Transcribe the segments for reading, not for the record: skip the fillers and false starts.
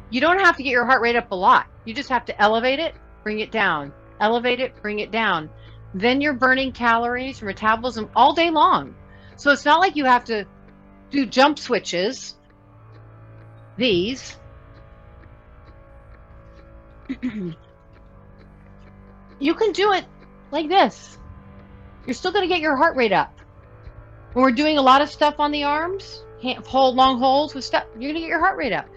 You don't have to get your heart rate up a lot. You just have to elevate it, bring it down, elevate it, bring it down. Then you're burning calories, metabolism all day long. So it's not like you have to do jump switches. These, you can do it like this. You're still going to get your heart rate up. When we're doing a lot of stuff on the arms, hold long holds with stuff, you're going to get your heart rate up.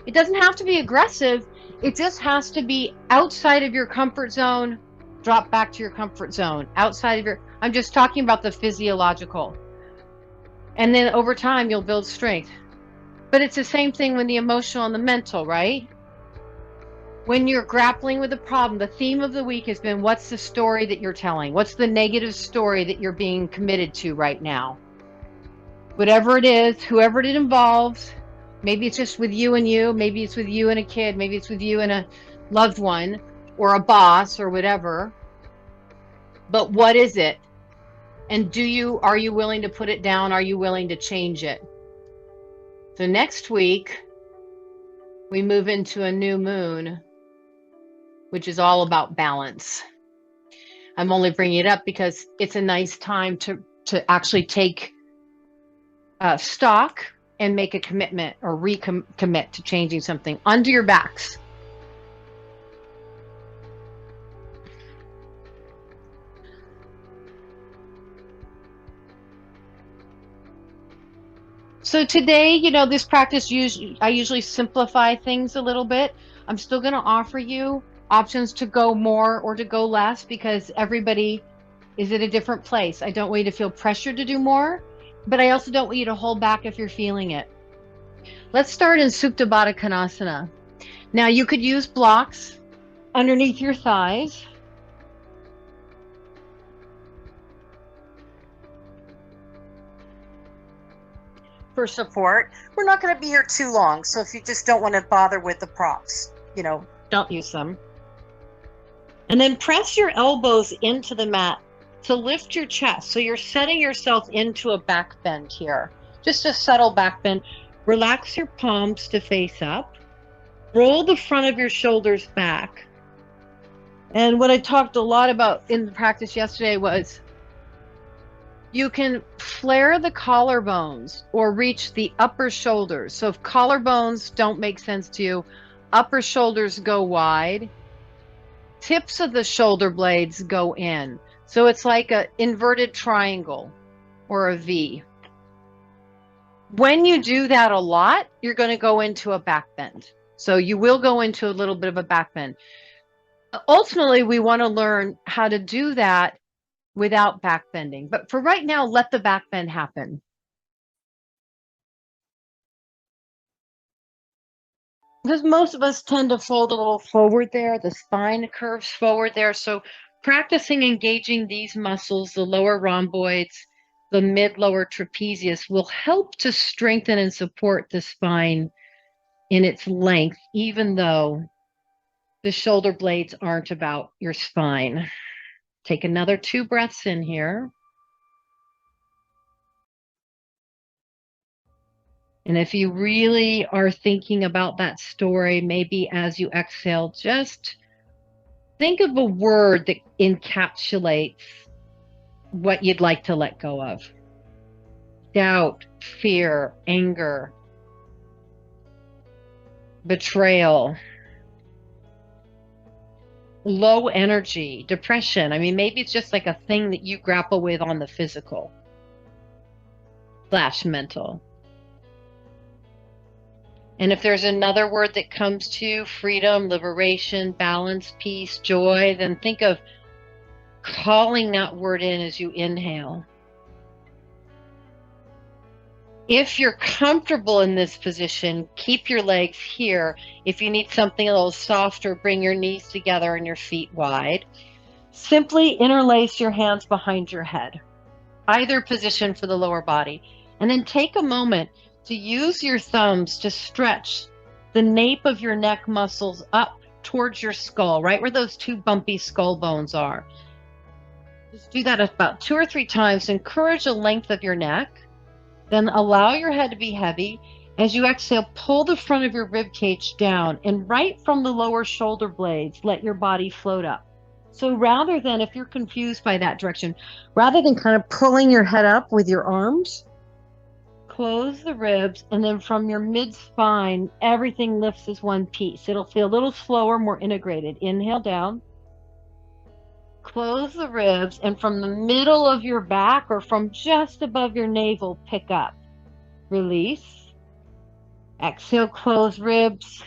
It doesn't have to be aggressive. It just has to be outside of your comfort zone. Drop back to your comfort zone. Outside of your, I'm just talking about the physiological. And then over time, you'll build strength. But it's the same thing with the emotional and the mental, right? When you're grappling with a problem, the theme of the week has been, what's the story that you're telling? What's the negative story that you're being committed to right now? Whatever it is, whoever it involves, maybe it's just with you and you, maybe it's with you and a kid, maybe it's with you and a loved one or a boss or whatever. But what is it? And are you willing to put it down? Are you willing to change it? So next week, we move into a new moon, which is all about balance. I'm only bringing it up because it's a nice time to actually take stock and make a commitment or recommit to changing something under your backs. So today, this practice, I usually simplify things a little bit. I'm still going to offer you options to go more or to go less because everybody is at a different place. I don't want you to feel pressured to do more, but I also don't want you to hold back if you're feeling it. Let's start in Supta Baddha Konasana. Now you could use blocks underneath your thighs. For support. We're not going to be here too long, so if you just don't want to bother with the props, don't use them. And then press your elbows into the mat to lift your chest. So you're setting yourself into a back bend here. Just a subtle back bend. Relax your palms to face up. Roll the front of your shoulders back. And what I talked a lot about in the practice yesterday was you can flare the collarbones or reach the upper shoulders. So if collarbones don't make sense to you, upper shoulders go wide, tips of the shoulder blades go in. So it's like an inverted triangle or a V. When you do that a lot, you're going to go into a back bend. So you will go into a little bit of a back bend. Ultimately, we want to learn how to do that without back bending. But for right now, let the back bend happen. Because most of us tend to fold a little forward there. The spine curves forward there. So practicing engaging these muscles, the lower rhomboids, the mid-lower trapezius, will help to strengthen and support the spine in its length, even though the shoulder blades aren't about your spine. Take another 2 breaths in here. And if you really are thinking about that story, maybe as you exhale, just think of a word that encapsulates what you'd like to let go of. Doubt, fear, anger, betrayal, low energy, depression. I mean, maybe it's just like a thing that you grapple with on the physical / mental. And if there's another word that comes to you, freedom, liberation, balance, peace, joy, then think of calling that word in as you inhale. If you're comfortable in this position, keep your legs here. If you need something a little softer, bring your knees together and your feet wide. Simply interlace your hands behind your head, either position for the lower body. And then take a moment to use your thumbs to stretch the nape of your neck muscles up towards your skull, right where those 2 bumpy skull bones are. Just do that about 2 or 3 times. Encourage the length of your neck. Then allow your head to be heavy As you exhale, pull the front of your rib cage down, and right from the lower shoulder blades, let your body float up. So rather than, if you're confused by that direction, rather than kind of pulling your head up with your arms, close the ribs, and then from your mid-spine, everything lifts as one piece. It'll feel a little slower, more integrated. Inhale down. Close the ribs, and from the middle of your back or from just above your navel, pick up. Release. Exhale, close ribs,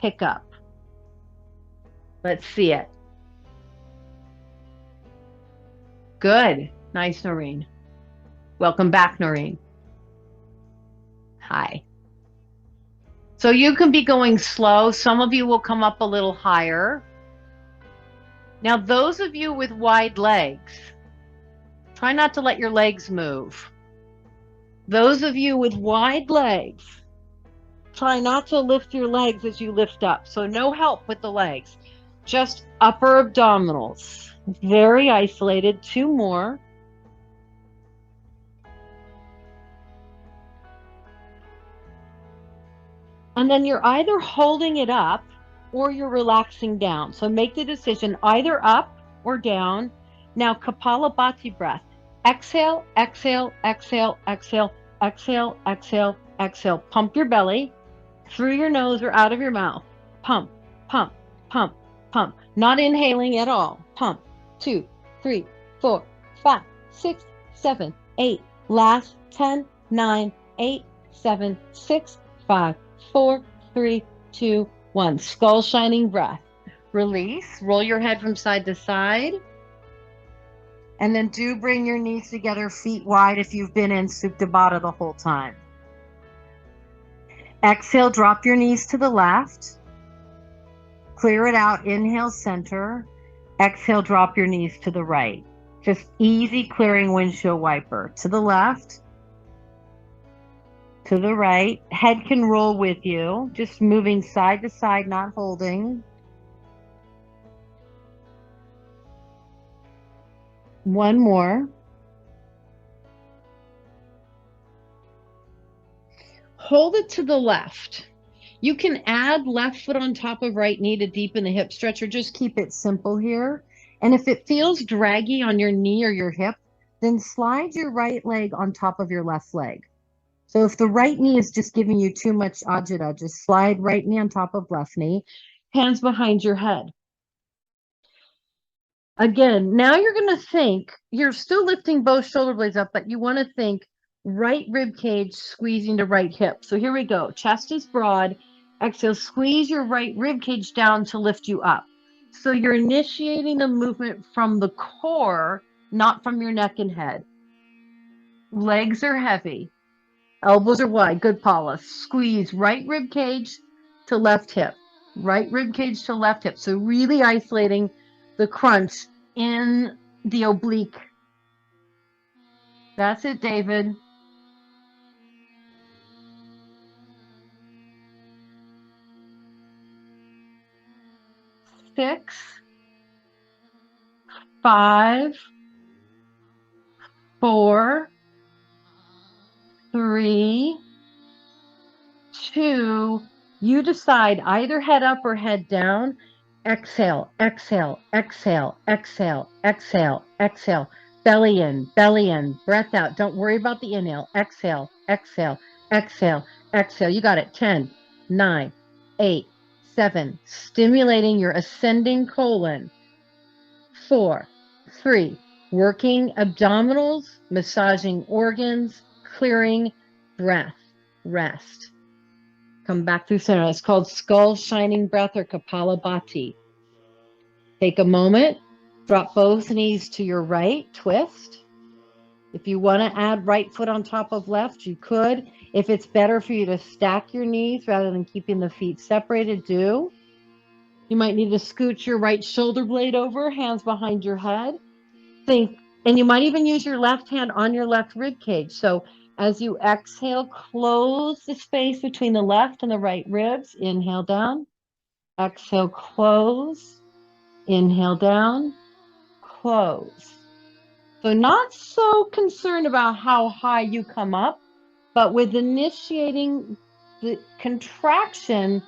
pick up. Let's see it. Good. Nice, Noreen. Welcome back, Noreen. Hi. So you can be going slow. Some of you will come up a little higher. Now, those of you with wide legs, try not to let your legs move. Those of you with wide legs, try not to lift your legs as you lift up. So no help with the legs, just upper abdominals. Very isolated. 2 more. And then you're either holding it up or you're relaxing down. So make the decision either up or down. Now, Kapalabhati breath. Exhale, exhale, exhale, exhale, exhale, exhale, exhale. Pump your belly through your nose or out of your mouth. Pump, pump, pump, pump. Not inhaling at all. Pump. 2, 3, 4, 5, 6, 7, 8. Last 10, 9, 8, 7, 6, 5, 4, 3, 2, 1. Skull shining breath. Release. Roll your head from side to side. And then do bring your knees together, feet wide if you've been in Supta Baddha the whole time. Exhale, drop your knees to the left. Clear it out. Inhale, center. Exhale, drop your knees to the right. Just easy clearing windshield wiper. To the left. To the right. Head can roll with you. Just moving side to side, not holding. One more. Hold it to the left. You can add left foot on top of right knee to deepen the hip stretch, or just keep it simple here. And if it feels draggy on your knee or your hip, then slide your right leg on top of your left leg. So if the right knee is just giving you too much ajita, just slide right knee on top of left knee, hands behind your head. Again, now you're going to think, you're still lifting both shoulder blades up, but you want to think right rib cage squeezing the right hip. So here we go. Chest is broad. Exhale, squeeze your right rib cage down to lift you up. So you're initiating the movement from the core, not from your neck and head. Legs are heavy. Elbows are wide. Good, Paula. Squeeze right rib cage to left hip. Right rib cage to left hip. So really isolating the crunch in the oblique. That's it, David. 6, 5, 4, 3, 2. You decide either head up or head down. Exhale, exhale, exhale, exhale, exhale, exhale. Belly in, breath out. Don't worry about the inhale. Exhale, exhale, exhale, exhale. You got it. 10, 9, 8, 7. Stimulating your ascending colon. 4, 3. Working abdominals, massaging organs, clearing breath, rest. Come back through center. It's called skull shining breath or Kapalabhati. Take a moment, drop both knees to your right, twist. If you want to add right foot on top of left, you could. If it's better for you to stack your knees rather than keeping the feet separated, do. You might need to scoot your right shoulder blade over, hands behind your head. Think, and you might even use your left hand on your left rib cage. So as you exhale, close the space between the left and the right ribs. Inhale down. Exhale, close. Inhale down. Close. So not so concerned about how high you come up, but with initiating the contraction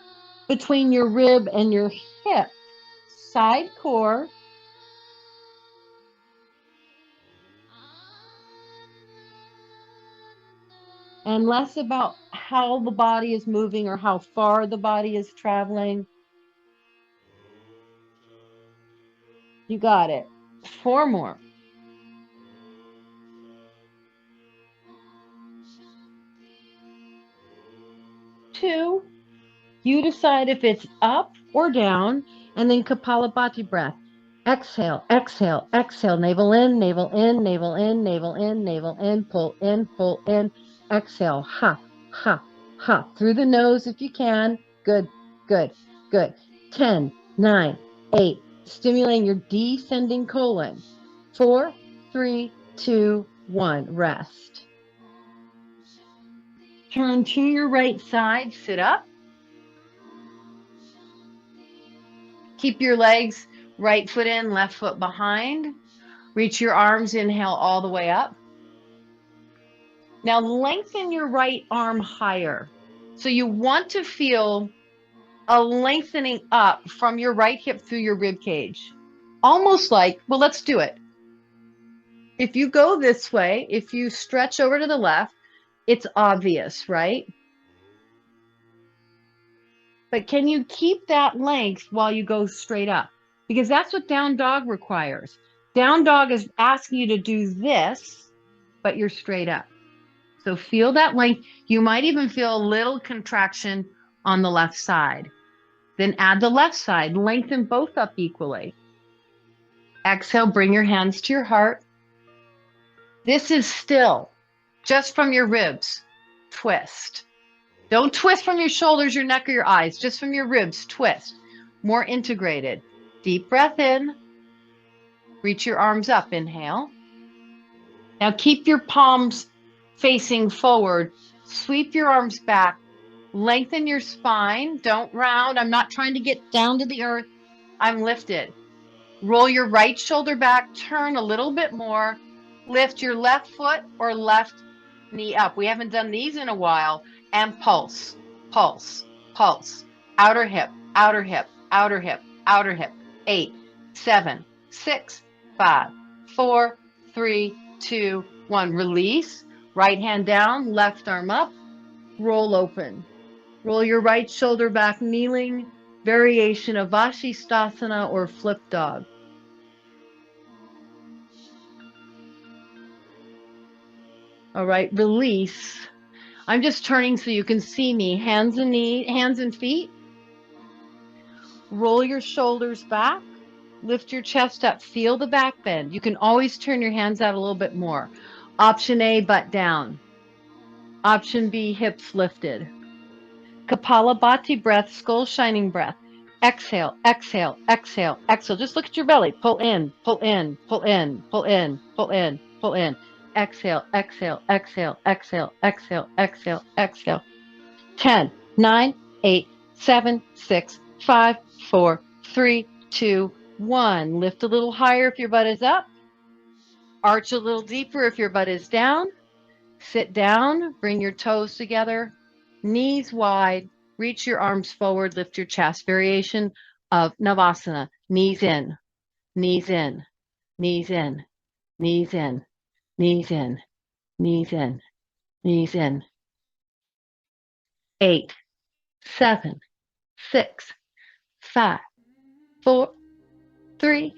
between your rib and your hip, side core. And less about how the body is moving or how far the body is traveling. You got it. 4 more. 2. You decide if it's up or down, and then Kapalabhati breath. Exhale, exhale, exhale. Navel in, navel in, navel in, navel in, navel in. Pull in, pull in. Exhale. Ha, ha, ha. Through the nose if you can. Good, good, good. 10, 9, 8. Stimulating your descending colon. 4, 3, 2, 1. Rest. Turn to your right side. Sit up. Keep your legs right foot in, left foot behind. Reach your arms, inhale all the way up. Now lengthen your right arm higher. So you want to feel a lengthening up from your right hip through your rib cage. Almost like, well, let's do it. If you go this way, if you stretch over to the left, it's obvious, right? But can you keep that length while you go straight up? Because that's what down dog requires. Down dog is asking you to do this, but you're straight up. So feel that length. You might even feel a little contraction on the left side. Then add the left side, lengthen both up equally. Exhale, bring your hands to your heart. This is still just from your ribs. Twist. Don't twist from your shoulders, your neck, or your eyes, just from your ribs, twist. More integrated. Deep breath in. Reach your arms up, inhale. Now keep your palms facing forward. Sweep your arms back. Lengthen your spine. Don't round. I'm not trying to get down to the earth. I'm lifted. Roll your right shoulder back. Turn a little bit more. Lift your left foot or left knee up. We haven't done these in a while. And pulse, pulse, pulse. Outer hip, outer hip, outer hip, outer hip. 8, 7, 6, 5, 4, 3, 2, 1. Release. Right hand down, left arm up. Roll open. Roll your right shoulder back, kneeling. Variation of Vashisthasana or flip dog. All right, release. I'm just turning so you can see me. Hands and feet. Roll your shoulders back. Lift your chest up. Feel the back bend. You can always turn your hands out a little bit more. Option A, butt down. Option B, hips lifted. Kapalabhati breath, skull shining breath. Exhale, exhale, exhale, exhale. Just look at your belly. Pull in, pull in, pull in, pull in, pull in, pull in. Exhale, exhale, exhale, exhale, exhale, exhale, exhale. 10, 9, 8, 7, 6, 5, 4, 3, 2, 1. Lift a little higher if your butt is up. Arch a little deeper if your butt is down. Sit down, bring your toes together, knees wide, reach your arms forward, lift your chest. Variation of Navasana. Knees in, knees in, knees in, knees in, knees in, knees in, knees in. 8, 7, 6, 5, 4, 3,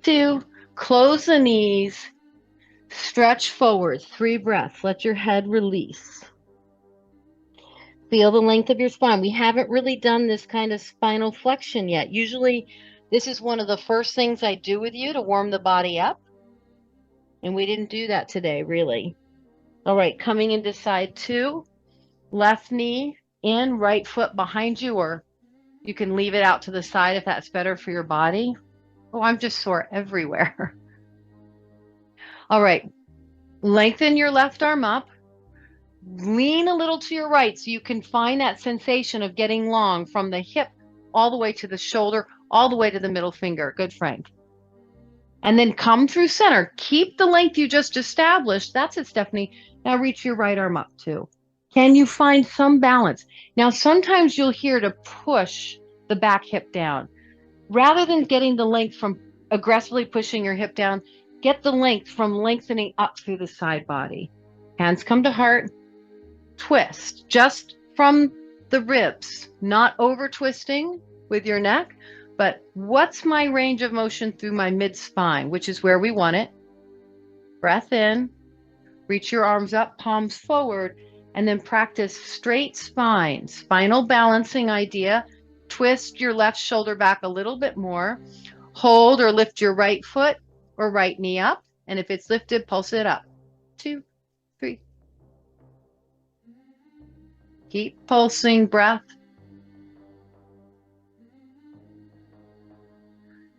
2. Close the knees. Stretch forward. 3 breaths. Let your head release. Feel the length of your spine. We haven't really done this kind of spinal flexion yet. Usually, this is one of the first things I do with you to warm the body up. And we didn't do that today, really. All right, coming into side 2. Left knee in, right foot behind you, or you can leave it out to the side if that's better for your body. Oh, I'm just sore everywhere. All right, lengthen your left arm up. Lean a little to your right so you can find that sensation of getting long from the hip all the way to the shoulder, all the way to the middle finger. Good, Frank. And then come through center. Keep the length you just established. That's it, Stephanie. Now reach your right arm up too. Can you find some balance? Now, sometimes you'll hear to push the back hip down. Rather than getting the length from aggressively pushing your hip down, get the length from lengthening up through the side body. Hands come to heart, twist just from the ribs, not over twisting with your neck, but what's my range of motion through my mid spine, which is where we want it. Breath in, reach your arms up, palms forward, and then practice straight spine, spinal balancing idea. Twist your left shoulder back a little bit more. Hold or lift your right foot or right knee up. And if it's lifted, pulse it up. 2, 3. Keep pulsing, breath.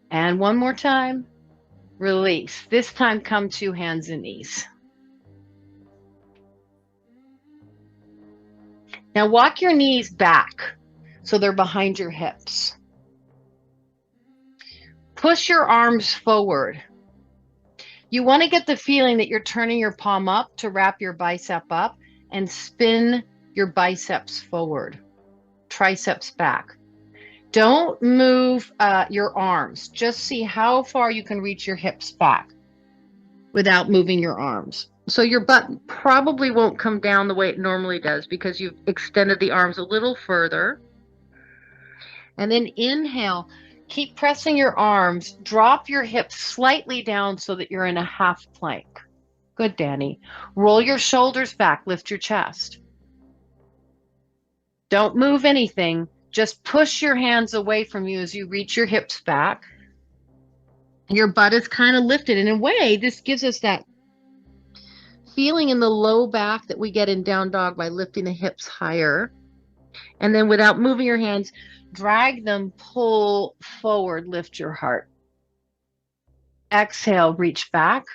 And one more time. Release. This time come to hands and knees. Now walk your knees back so they're behind your hips. Push your arms forward. You want to get the feeling that you're turning your palm up to wrap your bicep up and spin your biceps forward, triceps back. Don't move your arms. Just see how far you can reach your hips back without moving your arms. So your butt probably won't come down the way it normally does because you've extended the arms a little further. And then inhale, keep pressing your arms, drop your hips slightly down so that you're in a half plank. Good, Danny. Roll your shoulders back, lift your chest. Don't move anything. Just push your hands away from you as you reach your hips back. Your butt is kind of lifted. In a way, this gives us that feeling in the low back that we get in down dog by lifting the hips higher. And then without moving your hands, drag them, pull forward, lift your heart. Exhale, reach back.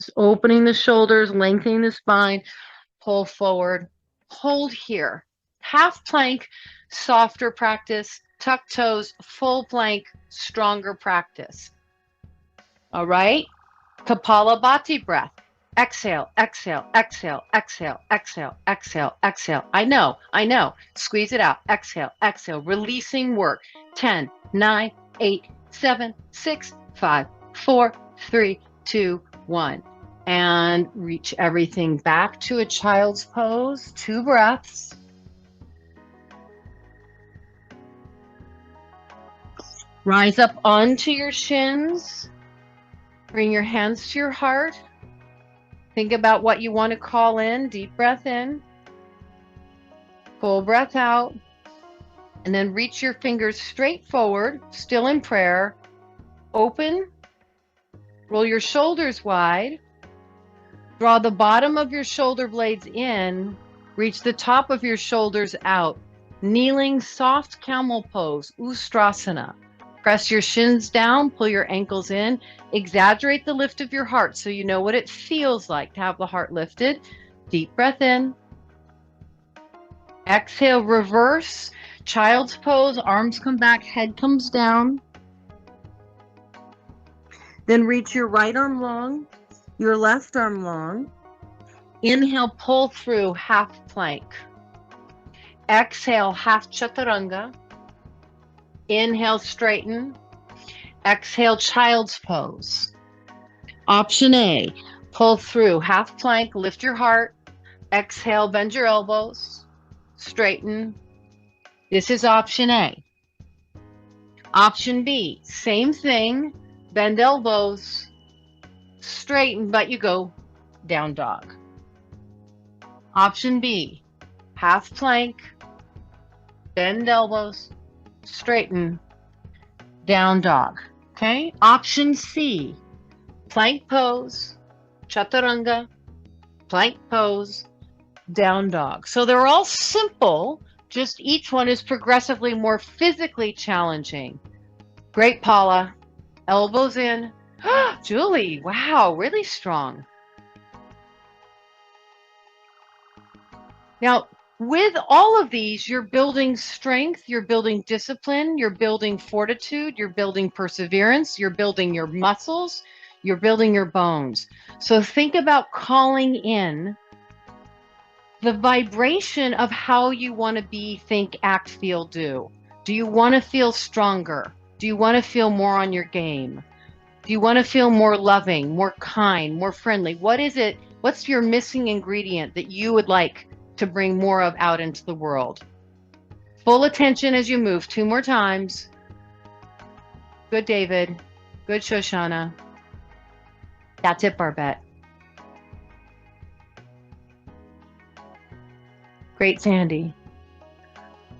Just opening the shoulders, lengthening the spine, pull forward, hold here. Half plank, softer practice. Tuck toes, full plank, stronger practice. All right? Kapalabhati breath. Exhale, exhale, exhale, exhale, exhale, exhale, exhale. I know. Squeeze it out. Exhale, exhale. Releasing work. 10, 9, 8, 7, 6, 5, 4, 3, 2, 1. And reach everything back to a child's pose. 2 breaths. Rise up onto your shins. Bring your hands to your heart. Think about what you want to call in. Deep breath in. Full breath out. And then reach your fingers straight forward, still in prayer. Open. Roll your shoulders wide. Draw the bottom of your shoulder blades in. Reach the top of your shoulders out. Kneeling, soft camel pose, Ustrasana. Press your shins down, pull your ankles in. Exaggerate the lift of your heart so you know what it feels like to have the heart lifted. Deep breath in. Exhale, reverse. Child's pose, arms come back, head comes down. Then reach your right arm long, your left arm long. Inhale, pull through half plank. Exhale, half chaturanga. Inhale, straighten. Exhale, child's pose. Option A, pull through half plank, lift your heart. Exhale, bend your elbows, straighten. This is option A. Option B, same thing, bend elbows, straighten, but you go down dog. Option B, half plank, bend elbows, straighten, down dog. Okay. Option C, plank pose, chaturanga, plank pose, down dog. So they're all simple, just each one is progressively more physically challenging. Great, Paula. Elbows in. Julie, wow, really strong. Now, with all of these, you're building strength, you're building discipline, you're building fortitude, you're building perseverance, you're building your muscles, You're building your bones. So think about calling in the vibration of how you want to be, think, act, feel, do. Do you want to feel stronger? Do you want to feel more on your game? Do you want to feel more loving, more kind, more friendly? What is it? What's your missing ingredient that you would like to bring more of out into the world? Full attention as you move. 2 more times. Good, David. Good, Shoshana. That's it, Barbette. Great, Sandy.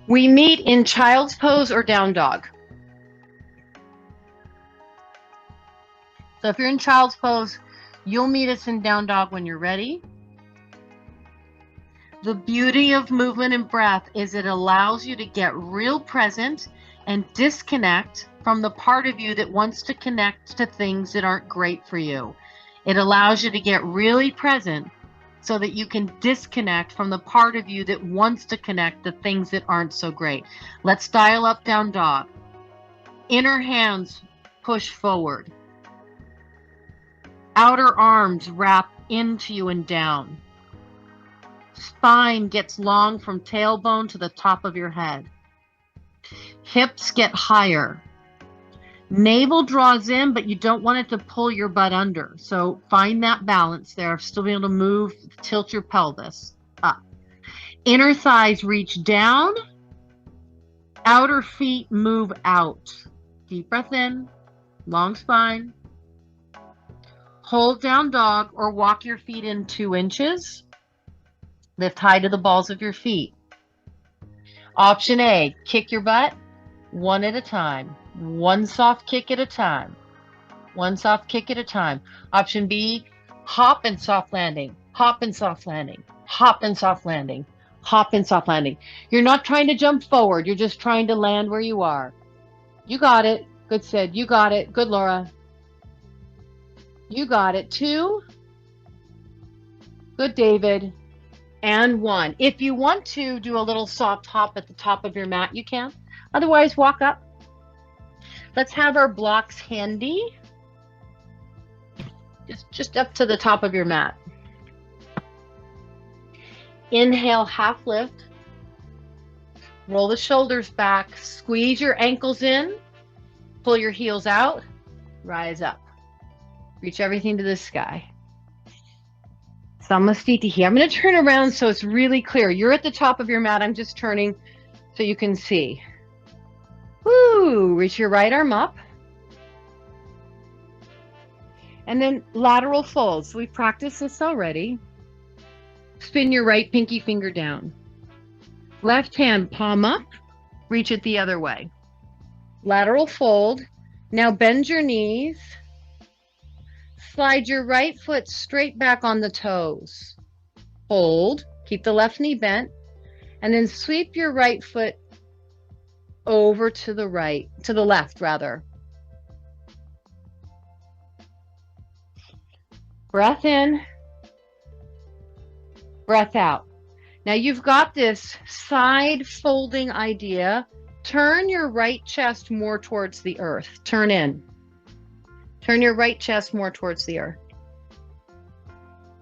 We meet in child's pose or down dog. So if you're in child's pose, you'll meet us in down dog when you're ready. The beauty of movement and breath is it allows you to get real present and disconnect from the part of you that wants to connect to things that aren't great for you. It allows you to get really present so that you can disconnect from the part of you that wants to connect to things that aren't so great. Let's dial up down dog. Inner hands push forward. Outer arms wrap into you and down. Spine gets long from tailbone to the top of your head. Hips get higher. Navel draws in, but you don't want it to pull your butt under. So find that balance there. Still be able to move, tilt your pelvis up. Inner thighs reach down. Outer feet move out. Deep breath in, long spine. Hold down dog or walk your feet in 2 inches. Lift high to the balls of your feet. Option A, kick your butt 1 at a time. 1 soft kick at a time. 1 soft kick at a time. Option B, hop and soft landing. Hop and soft landing. Hop and soft landing. Hop and soft landing. You're not trying to jump forward. You're just trying to land where you are. You got it. Good, Sid. You got it. Good, Laura. You got it. 2. Good, David. And 1. If you want to do a little soft hop at the top of your mat, you can. Otherwise, walk up. Let's have our blocks handy. Just up to the top of your mat. Inhale, half lift. Roll the shoulders back. Squeeze your ankles in. Pull your heels out. Rise up. Reach everything to the sky. Samastitihi. I'm going to turn around so it's really clear. You're at the top of your mat. I'm just turning so you can see. Woo! Reach your right arm up. And then lateral folds. We've practiced this already. Spin your right pinky finger down. Left hand palm up. Reach it the other way. Lateral fold. Now bend your knees. Slide your right foot straight back on the toes. Hold. Keep the left knee bent. And then sweep your right foot over to the right, to the left rather. Breath in, breath out. Now you've got this side folding idea. Turn your right chest more towards the earth. Turn in. Turn your right chest more towards the earth.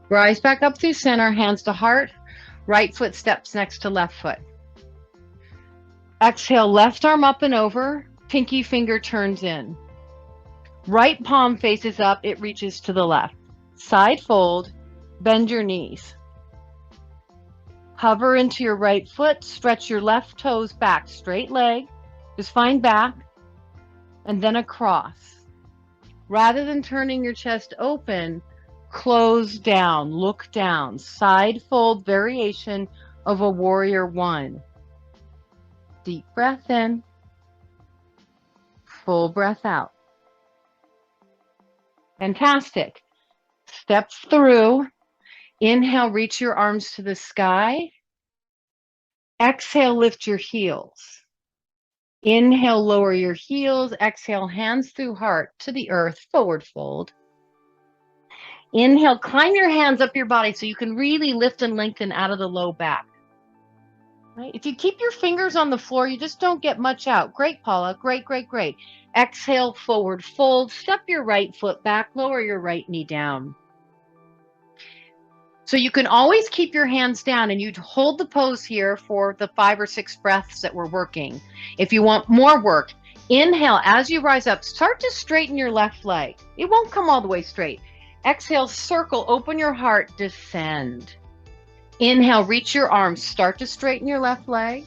Rise back up through center, hands to heart. Right foot steps next to left foot. Exhale, left arm up and over. Pinky finger turns in. Right palm faces up. It reaches to the left. Side fold. Bend your knees. Hover into your right foot. Stretch your left toes back. Straight leg. Just find back. And then across. Rather than turning your chest open, close down. Look down. Side fold variation of a warrior 1. Deep breath in. Full breath out. Fantastic. Steps through. Inhale, reach your arms to the sky. Exhale, lift your heels. Inhale, lower your heels. Exhale, hands through heart to the earth, forward fold. Inhale, climb your hands up your body so you can really lift and lengthen out of the low back. Right? If you keep your fingers on the floor, you just don't get much out. Great, Paula. Great, great, great. Exhale, forward fold. Step your right foot back. Lower your right knee down. So you can always keep your hands down and you hold the pose here for the 5 or 6 breaths that we're working. If you want more work, inhale as you rise up. Start to straighten your left leg. It won't come all the way straight. Exhale, circle, open your heart, descend. Inhale, reach your arms. Start to straighten your left leg.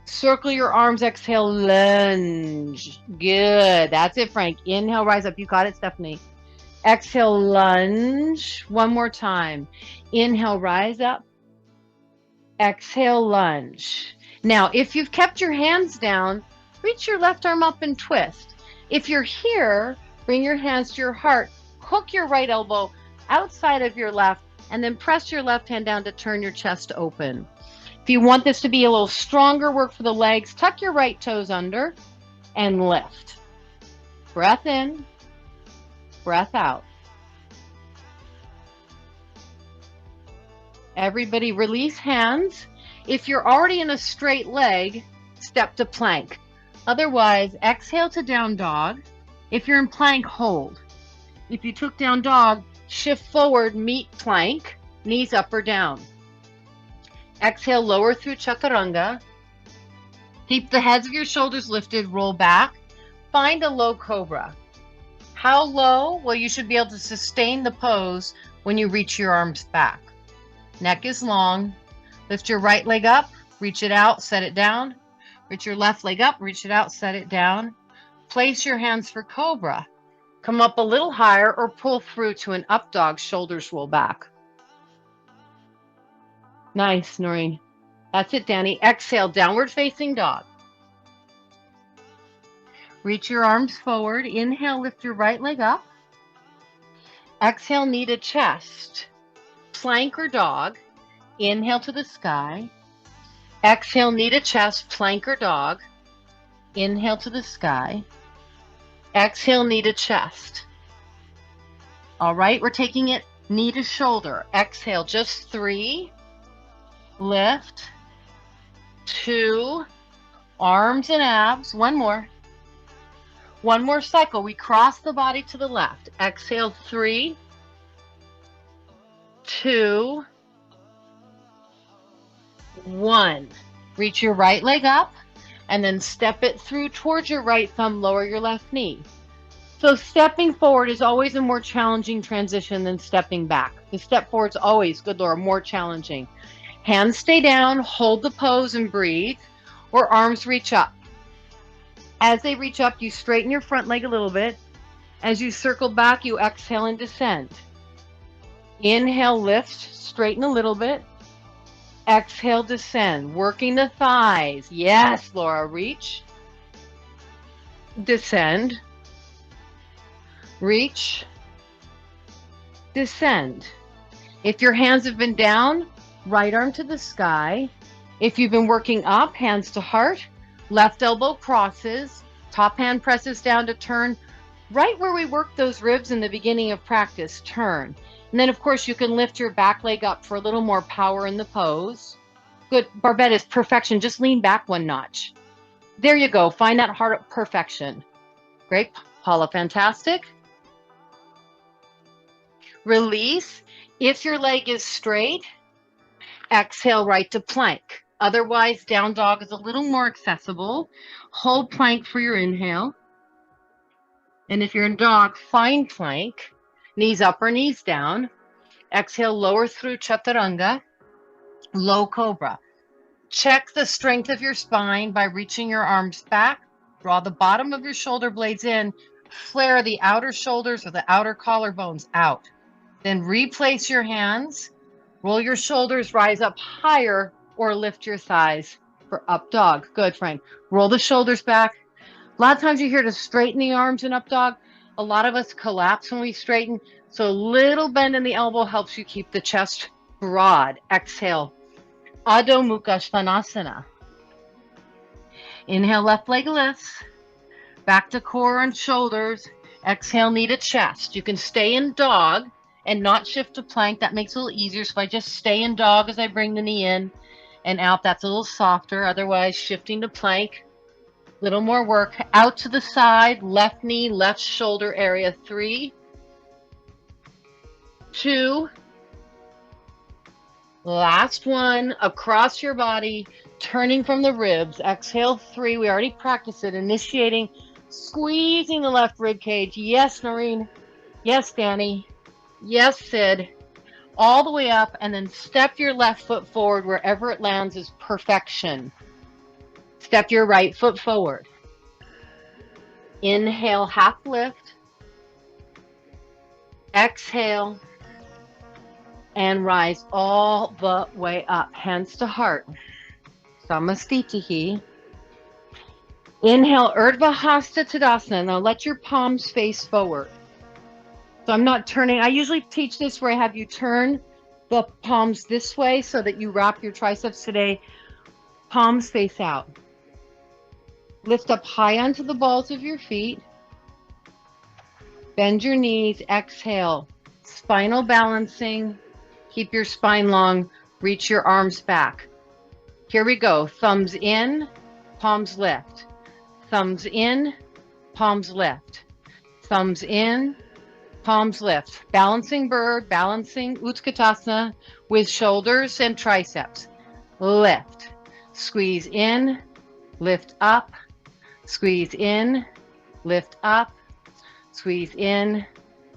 Circle your arms. Exhale, lunge. Good. That's it, Frank. Inhale, rise up. You got it, Stephanie. Exhale, lunge. One more time. Inhale, rise up. Exhale, lunge. Now, if you've kept your hands down, reach your left arm up and twist. If you're here, bring your hands to your heart. Hook your right elbow outside of your left, and then press your left hand down to turn your chest open. If you want this to be a little stronger work for the legs, tuck your right toes under and lift. Breath in, breath out. Everybody release hands. If you're already in a straight leg, step to plank. Otherwise, exhale to down dog. If you're in plank, hold. If you took down dog, shift forward, meet plank, knees up or down. Exhale, lower through chaturanga. Keep the heads of your shoulders lifted, roll back. Find a low cobra. How low? Well, you should be able to sustain the pose when you reach your arms back. Neck is long. Lift your right leg up, reach it out, set it down. Reach your left leg up, reach it out, set it down. Place your hands for cobra. Come up a little higher or pull through to an up dog, shoulders roll back. Nice, Noreen. That's it, Danny. Exhale, downward facing dog. Reach your arms forward. Inhale, lift your right leg up. Exhale, knee to chest. Plank or dog. Inhale to the sky. Exhale, knee to chest, plank or dog. Inhale to the sky. Exhale, knee to chest. All right, we're taking it knee to shoulder. Exhale, just 3. Lift. 2. Arms and abs. One more. One more cycle. We cross the body to the left. Exhale, 3. 2. 1. Reach your right leg up and then step it through towards your right thumb, lower your left knee. So stepping forward is always a more challenging transition than stepping back. The step forward is always, good Lord, more challenging. Hands stay down, hold the pose and breathe, or arms reach up. As they reach up, you straighten your front leg a little bit. As you circle back, you exhale and descend. Inhale, lift, straighten a little bit. Exhale, descend, working the thighs. Yes, Laura, reach. Descend. Reach. Descend. If your hands have been down, right arm to the sky. If you've been working up, hands to heart. Left elbow crosses. Top hand presses down to turn. Right where we worked those ribs in the beginning of practice, turn. And then, of course, you can lift your back leg up for a little more power in the pose. Good. Barbette is perfection. Just lean back one notch. There you go. Find that heart of perfection. Great. Paula, fantastic. Release. If your leg is straight, exhale right to plank. Otherwise, down dog is a little more accessible. Hold plank for your inhale. And if you're in dog, find plank. Knees up or knees down. Exhale, lower through chaturanga. Low cobra. Check the strength of your spine by reaching your arms back. Draw the bottom of your shoulder blades in. Flare the outer shoulders or the outer collarbones out. Then replace your hands. Roll your shoulders, rise up higher, or lift your thighs for up dog. Good, Frank. Roll the shoulders back. A lot of times you hear to straighten the arms in up dog. A lot of us collapse when we straighten. So a little bend in the elbow helps you keep the chest broad. Exhale. Adho Mukha Svanasana. Inhale, left leg lifts. Back to core and shoulders. Exhale, knee to chest. You can stay in dog and not shift to plank. That makes it a little easier. So if I just stay in dog as I bring the knee in. and out. That's a little softer. Otherwise, shifting to plank. Little more work. Out to the side, left knee, left shoulder area. 3, 2, last one. Across your body, turning from the ribs. Exhale, 3. We already practiced it. Initiating, squeezing the left rib cage. Yes, Noreen. Yes, Danny. Yes, Sid. All the way up, and then step your left foot forward. Wherever it lands is perfection. Step your right foot forward. Inhale, half lift. Exhale, and rise all the way up. Hands to heart. Samastitihi. Inhale, Urdhva Hasta Tadasana. Now let your palms face forward. So I'm not turning. I usually teach this where I have you turn the palms this way so that you wrap your triceps. Today, palms face out. Lift up high onto the balls of your feet. Bend your knees. Exhale. Spinal balancing. Keep your spine long. Reach your arms back. Here we go. Thumbs in, palms lift. Thumbs in, palms lift. Thumbs in, palms lift. Balancing bird, balancing Utkatasana with shoulders and triceps. Lift. Squeeze in, lift up. Squeeze in, lift up. Squeeze in,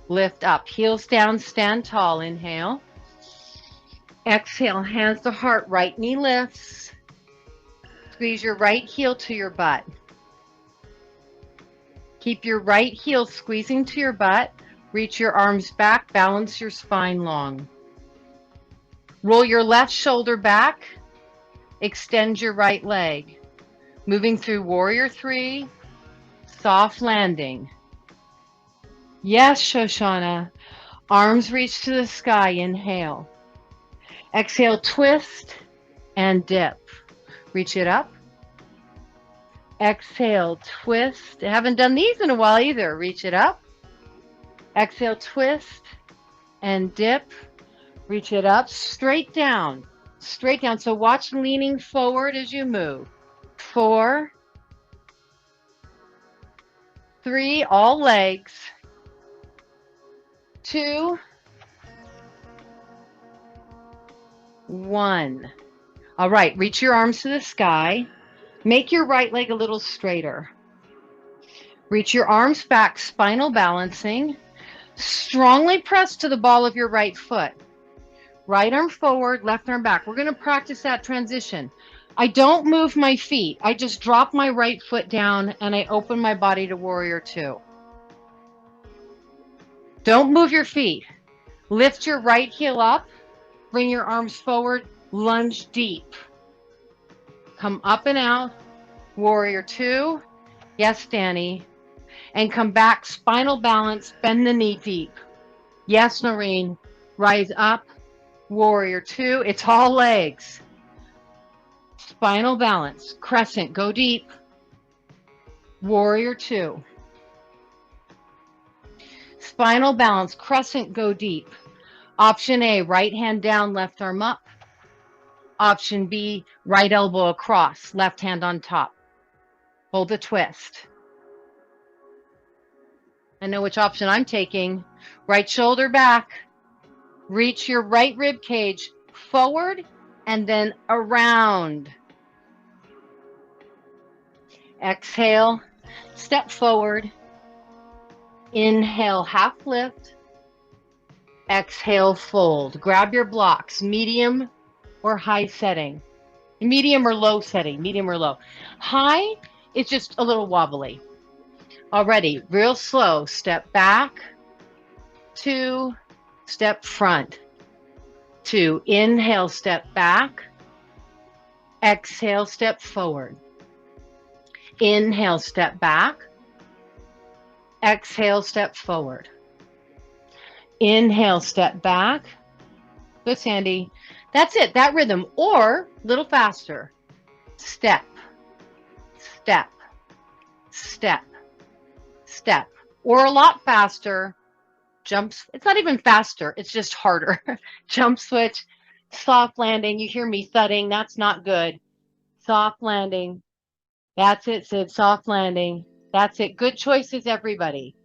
lift up. Heels down, stand tall. Inhale. Exhale, hands to heart, right knee lifts. Squeeze your right heel to your butt. Keep your right heel squeezing to your butt. Reach your arms back, balance your spine long. Roll your left shoulder back. Extend your right leg. Moving through Warrior 3, soft landing. Yes, Shoshana. Arms reach to the sky, inhale. Exhale, twist and dip. Reach it up. Exhale, twist. I haven't done these in a while either. Reach it up. Exhale, twist and dip. Reach it up. Straight down. Straight down. So watch leaning forward as you move. 4, 3, all legs. 2, 1. All right, reach your arms to the sky. Make your right leg a little straighter. Reach your arms back, spinal balancing. Strongly press to the ball of your right foot. Right arm forward, left arm back. We're going to practice that transition. I don't move my feet. I just drop my right foot down and I open my body to Warrior 2. Don't move your feet. Lift your right heel up. Bring your arms forward. Lunge deep. Come up and out. Warrior 2. Yes, Danny. And come back. Spinal balance. Bend the knee deep. Yes, Noreen. Rise up. Warrior 2. It's all legs. Spinal balance. Crescent. Go deep. Warrior 2. Spinal balance. Crescent. Go deep. Option A, right hand down, left arm up. Option B, right elbow across, left hand on top. Hold the twist. I know which option I'm taking. Right shoulder back. Reach your right rib cage forward and then around. Exhale, step forward. Inhale, half lift. Exhale, fold. Grab your blocks, medium or high setting. Medium or low setting, medium or low. High is just a little wobbly. Already, real slow. Step back, 2, step front, 2. Inhale, step back. Exhale, step forward. Inhale, step back. Exhale, step forward. Inhale, step back. Good, Sandy. That's it, that rhythm. Or a little faster. Step, step, step, step. Or a lot faster. Jumps. It's not even faster. It's just harder. Jump switch. Soft landing. You hear me thudding. That's not good. Soft landing. That's it, Sid. Soft landing. That's it. Good choices, everybody.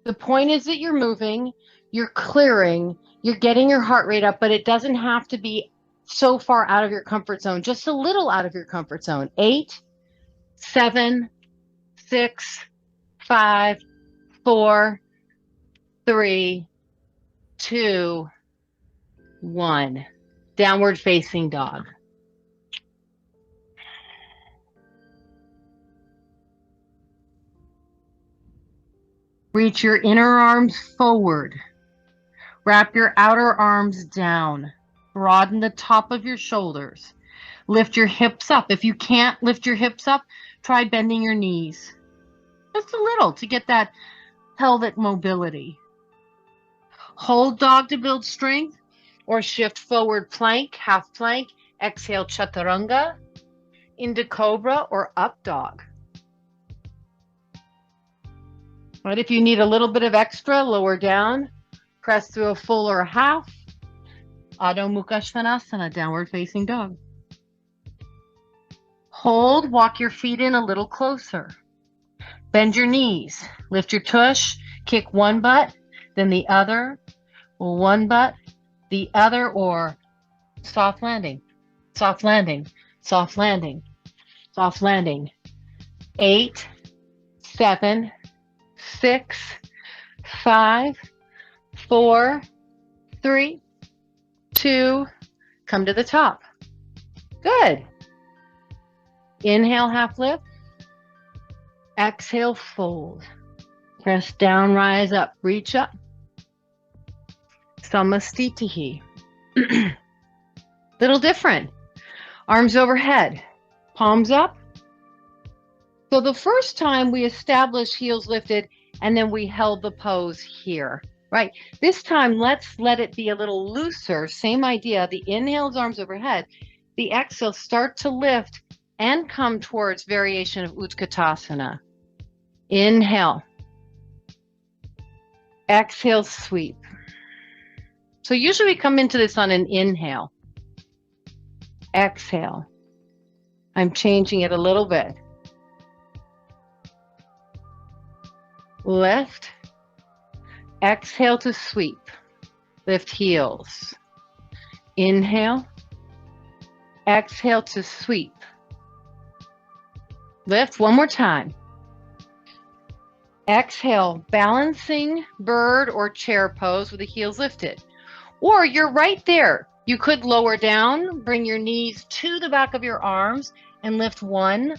The point is that you're moving, you're clearing, you're getting your heart rate up, but it doesn't have to be so far out of your comfort zone, just a little out of your comfort zone. 8, 7, 6, 5, 4, 3, 2, 1. Downward facing dog. Reach your inner arms forward. Wrap your outer arms down. Broaden the top of your shoulders. Lift your hips up. If you can't lift your hips up, try bending your knees. Just a little to get that pelvic mobility. Hold dog to build strength or shift forward plank, half plank. Exhale chaturanga into cobra or up dog. Right, if you need a little bit of extra, lower down. Press through a full or a half. Adho Mukha Svanasana, downward facing dog. Hold, walk your feet in a little closer. Bend your knees, lift your tush, kick one butt, then the other, one butt, the other, or soft landing, soft landing, soft landing, soft landing. 8, 7, 6, 5, 4, 3, 2, come to the top. Good. Inhale, half lift. Exhale, fold. Press down, rise up, reach up. Samastitihi. Little different. Arms overhead, palms up. So the first time we established heels lifted and then we held the pose here, right? This time, let's let it be a little looser. Same idea. The inhale is arms overhead. The exhale, start to lift and come towards variation of Utkatasana. Inhale. Exhale, sweep. So usually we come into this on an inhale. Exhale. I'm changing it a little bit. Lift. Exhale to sweep. Lift heels. Inhale. Exhale to sweep. Lift one more time. Exhale, balancing bird or chair pose with the heels lifted. Or you're right there. You could lower down, bring your knees to the back of your arms and lift one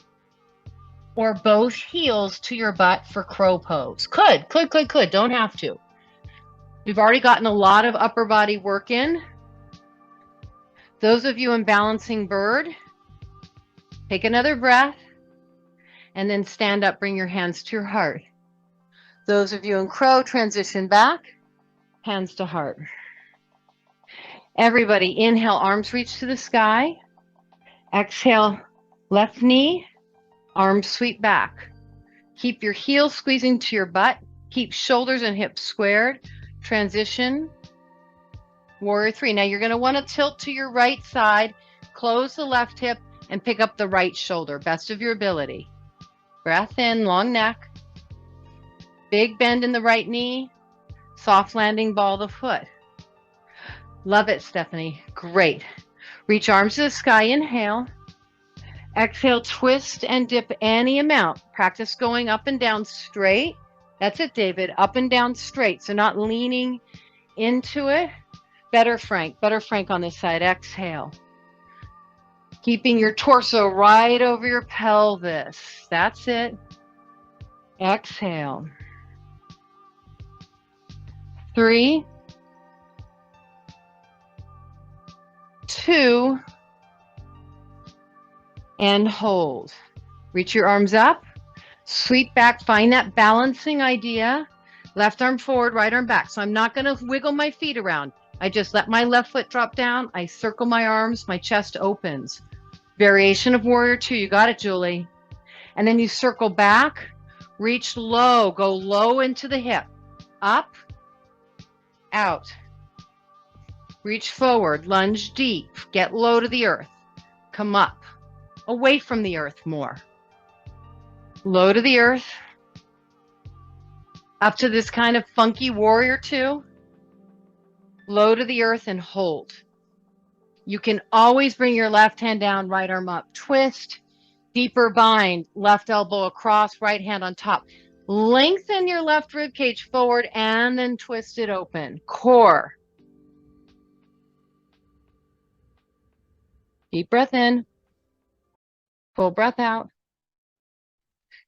or both heels to your butt for crow pose. Could. Don't have to. We've already gotten a lot of upper body work in. Those of you in balancing bird, take another breath and then stand up, bring your hands to your heart. Those of you in crow, transition back, hands to heart. Everybody, inhale, arms reach to the sky. Exhale, left knee, arms sweep back. Keep your heels squeezing to your butt. Keep shoulders and hips squared. Transition, warrior 3. Now you're going to want to tilt to your right side, close the left hip, and pick up the right shoulder, best of your ability. Breath in, long neck. Big bend in the right knee. Soft landing, ball the foot. Love it, Stephanie. Great. Reach arms to the sky, inhale. Exhale, twist and dip any amount. Practice going up and down straight. That's it, David. Up and down straight. So not leaning into it. Better Frank on this side. Exhale. Keeping your torso right over your pelvis. That's it. Exhale. 3, 2, and hold. Reach your arms up, sweep back, find that balancing idea. Left arm forward, right arm back. So I'm not going to wiggle my feet around. I just let my left foot drop down. I circle my arms, my chest opens. Variation of warrior 2. You got it, Julie. And then you circle back, reach low, go low into the hip. Up, out. Reach forward, lunge deep, get low to the earth. Come up, away from the earth more. Low to the earth, up to this kind of funky warrior two. Low to the earth and hold. You can always bring your left hand down, right arm up. Twist, deeper bind, left elbow across, right hand on top. Lengthen your left rib cage forward and then twist it open. Core. Deep breath in. Full breath out.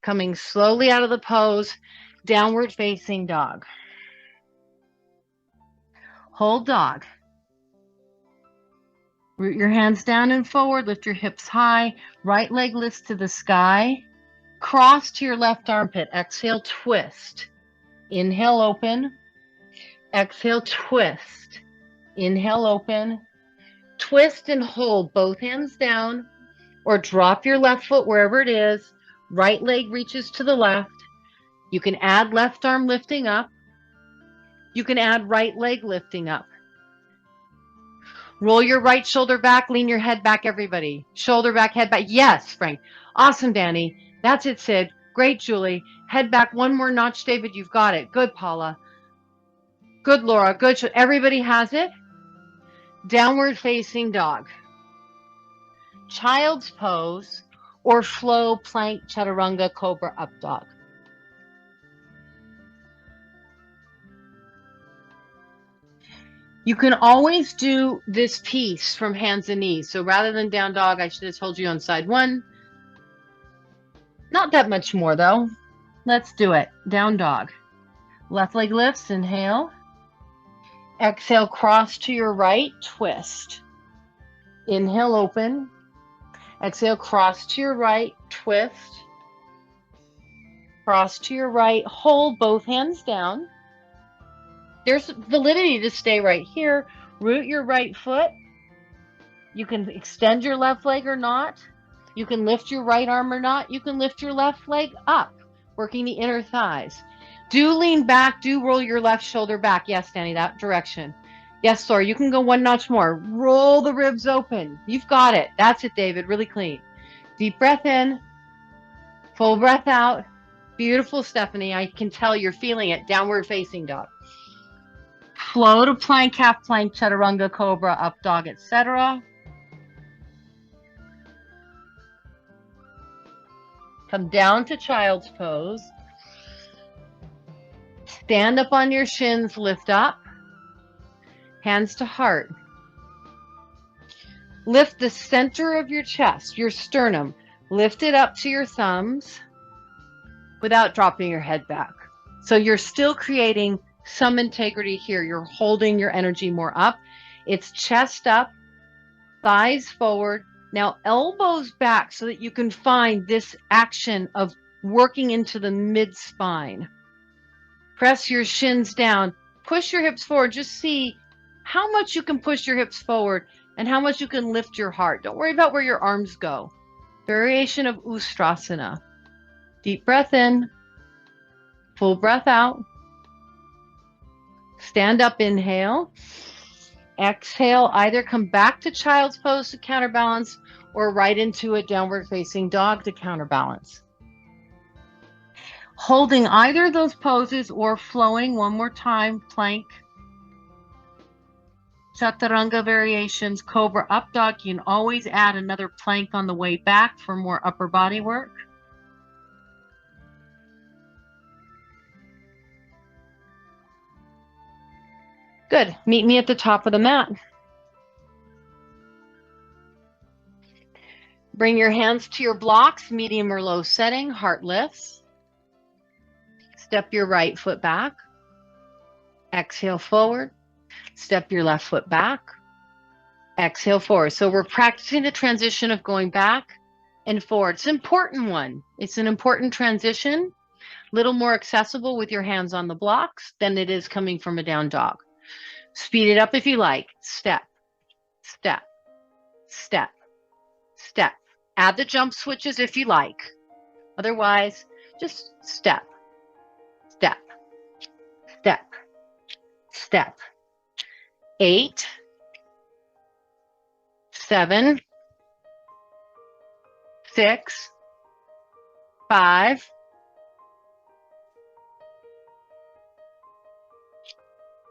Coming slowly out of the pose, downward facing dog. Hold dog. Root your hands down and forward, lift your hips high, right leg lifts to the sky. Cross to your left armpit, exhale, twist. Inhale, open. Exhale, twist. Inhale, open. Twist and hold both hands down or drop your left foot wherever it is. Right leg reaches to the left. You can add left arm lifting up. You can add right leg lifting up. Roll your right shoulder back, lean your head back, everybody. Shoulder back, head back. Yes, Frank. Awesome, Danny. That's it, Sid. Great, Julie. Head back one more notch, David. You've got it. Good, Paula. Good, Laura. Good. Everybody has it. Downward facing dog. Child's pose or flow, plank, chaturanga, cobra, up dog. You can always do this piece from hands and knees. So rather than down dog, I should have told you on side one. Not that much more though. Let's do it. Down dog. Left leg lifts, inhale. Exhale, cross to your right, twist. Inhale, open. Exhale, cross to your right, twist. Cross to your right, hold both hands down. There's validity to stay right here. Root your right foot. You can extend your left leg or not. You can lift your right arm or not. You can lift your left leg up, working the inner thighs. Do lean back. Do roll your left shoulder back. Yes, Danny, that direction. Yes, Laura, you can go one notch more. Roll the ribs open. You've got it. That's it, David. Really clean. Deep breath in. Full breath out. Beautiful, Stephanie. I can tell you're feeling it. Downward facing dog. Flow to plank, half plank, chaturanga, cobra, up dog, etc. Come down to child's pose. Stand up on your shins, lift up. Hands to heart. Lift the center of your chest, your sternum. Lift it up to your thumbs without dropping your head back. So you're still creating some integrity here. You're holding your energy more up. It's chest up, thighs forward. Now elbows back so that you can find this action of working into the mid-spine. Press your shins down. Push your hips forward. Just see how much you can push your hips forward and how much you can lift your heart. Don't worry about where your arms go. Variation of Ustrasana. Deep breath in. Full breath out. Stand up, inhale. Exhale, either come back to child's pose to counterbalance or right into a downward facing dog to counterbalance. Holding either of those poses or flowing one more time, plank, chaturanga variations, cobra, up dog. You can always add another plank on the way back for more upper body work. Good. Meet me at the top of the mat. Bring your hands to your blocks, medium or low setting, heart lifts. Step your right foot back. Exhale forward. Step your left foot back. Exhale forward. So we're practicing the transition of going back and forward. It's an important one. It's an important transition. A little more accessible with your hands on the blocks than it is coming from a down dog. Speed it up if you like. Step, step, step, step. Add the jump switches if you like. Otherwise, just step, step, step, step. 8, 7, 6, 5,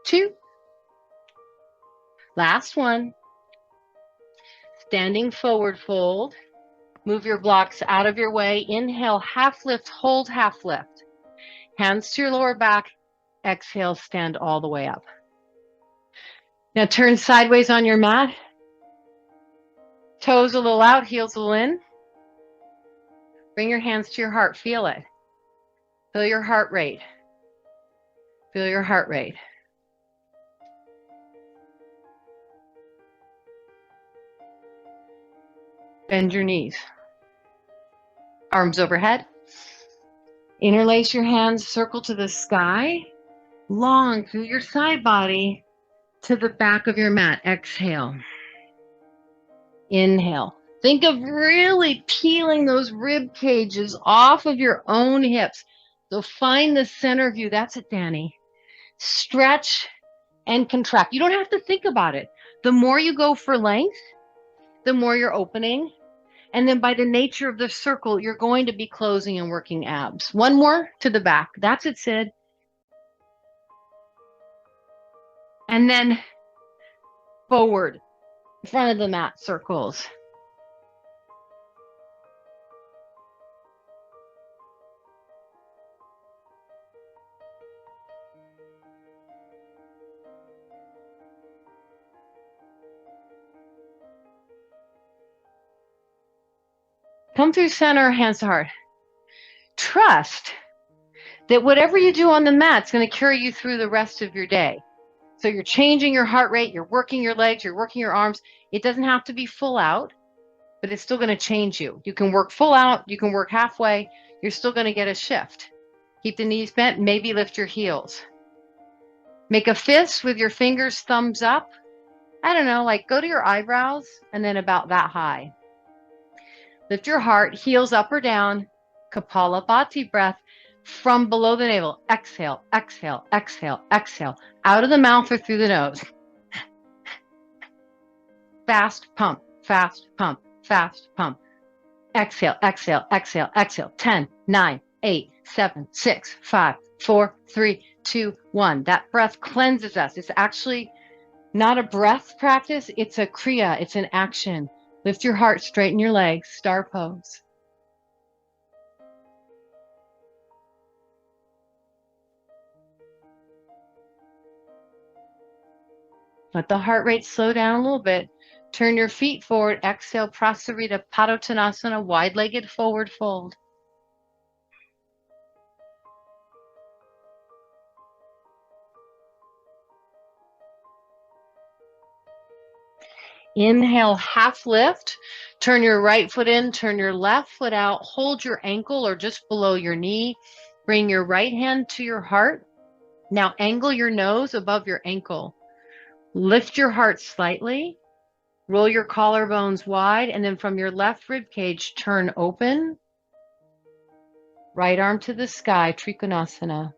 2. Last one. Standing forward fold. Move your blocks out of your way. Inhale, half lift, hold half lift. Hands to your lower back. Exhale, stand all the way up. Now turn sideways on your mat. Toes a little out, heels a little in. Bring your hands to your heart. Feel it. Feel your heart rate. Feel your heart rate. Bend your knees. Arms overhead. Interlace your hands, circle to the sky. Long through your side body to the back of your mat. Exhale. Inhale. Think of really peeling those rib cages off of your own hips. So find the center of you. That's it, Danny. Stretch and contract. You don't have to think about it. The more you go for length, the more you're opening. And then by the nature of the circle, you're going to be closing and working abs. One more to the back. That's it, Sid. And then forward, in front of the mat, circles. Come through center, hands to heart. Trust that whatever you do on the mat is going to carry you through the rest of your day. So you're changing your heart rate, you're working your legs, you're working your arms. It doesn't have to be full out, but it's still going to change you. You can work full out, you can work halfway, you're still going to get a shift. Keep the knees bent, maybe lift your heels. Make a fist with your fingers thumbs up. I don't know, like go to your eyebrows and then about that high. Lift your heart, heels up or down, Kapalabhati breath from below the navel. Exhale, exhale, exhale, exhale. Out of the mouth or through the nose. Fast pump, fast pump, fast pump. Exhale, exhale, exhale, exhale. 10, 9, 8, 7, 6, 5, 4, 3, 2, 1. That breath cleanses us. It's actually not a breath practice. It's a kriya. It's an action. Lift your heart, straighten your legs, star pose. Let the heart rate slow down a little bit. Turn your feet forward. Exhale, Prasarita Padottanasana, wide-legged forward fold. Inhale, half lift. Turn your right foot in, turn your left foot out. Hold your ankle or just below your knee. Bring your right hand to your heart. Now angle your nose above your ankle. Lift your heart slightly. Roll your collarbones wide, and then from your left rib cage, turn open. Right arm to the sky, Trikonasana.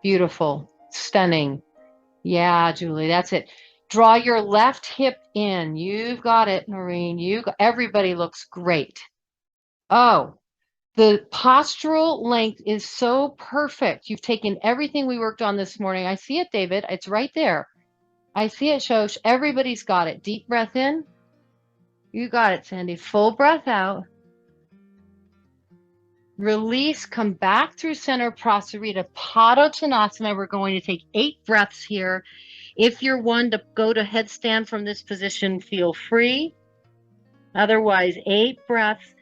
Beautiful, stunning. Yeah, Julie, that's it. Draw your left hip in. You've got it, Noreen. Everybody looks great. Oh, the postural length is so perfect. You've taken everything we worked on this morning. I see it, David. It's right there. I see it, Shosh. Everybody's got it. Deep breath in. You got it, Sandy. Full breath out. Release. Come back through center, Prasarita Padottanasana. We're going to take 8 breaths here. If you're one to go to headstand from this position, feel free. Otherwise, 8 breaths,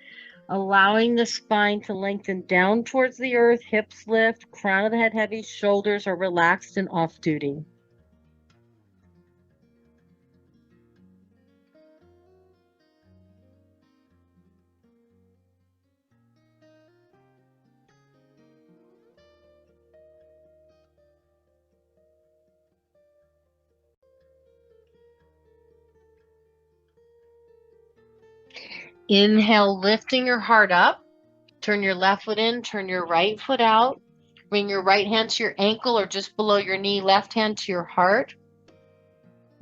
allowing the spine to lengthen down towards the earth, hips lift, crown of the head heavy, shoulders are relaxed and off duty. Inhale, lifting your heart up. Turn your left foot in, turn your right foot out. Bring your right hand to your ankle or just below your knee, left hand to your heart.